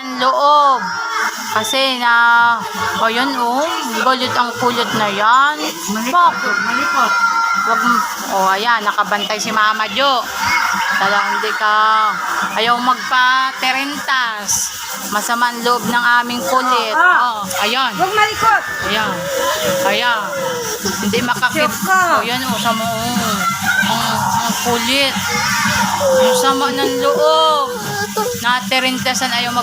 Ang loob. Kasi o yun gulit ang kulot na yan. Bakit? Malikot. Wag ayan, nakabantay si Mama Jo. Talagang hindi ka, ayaw magpa-terentas. Masama ang loob ng aming kulit. Ayan. Huwag malikot. Ayan. Ayan. Hindi makakip. Ayan sa mo. Ang kulit. Ang sama ng loob. Naterentasan ayaw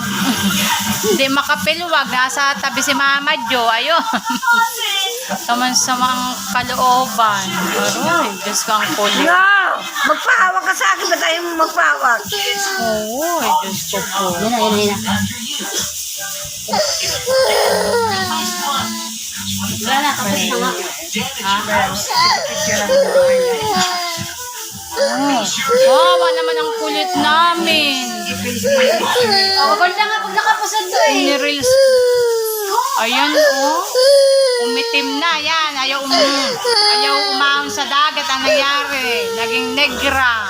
hindi makapilwag. Nasa tabi si Mama Jo. Ayun. Saman-samang kalooban. Aroy, Diyos ko ang kulit. No! Magpahawak ka sa akin. Ba't ayaw mo magpahawak? Oo, Diyos ko po. Yan. Wala na, tapos na nga. Wawa naman ang kulit namin. Maganda nga pag nakapasad to Ni-reels. Ayan umitim na yan. Ayaw umahon sa dagat. Ang nangyari, naging negra.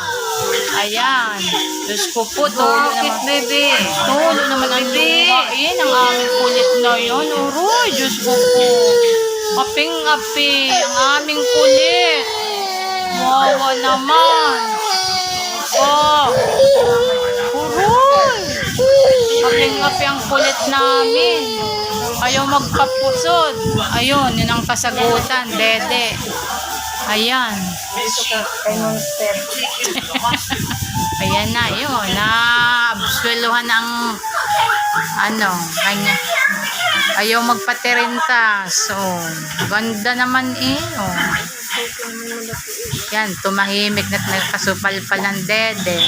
Ayan. Diyos ko po, tulo naman. Bebe? Tulo naman ang lumain. Ang aming kulit na yun. Uroy, Diyos ko po. Aping-api. Ang aming kulit. Wawa naman. Uroy. Aping-api ang kulit namin. Ayaw magpapusod. Ayun, yun ang kasagutan. Dede. Ayan. Ayan na, yun. Na-absweluhan ang kanya. Ayaw magpaterenta. So, ganda naman Yan, tumahimik na nagkasupal-pal ng dede.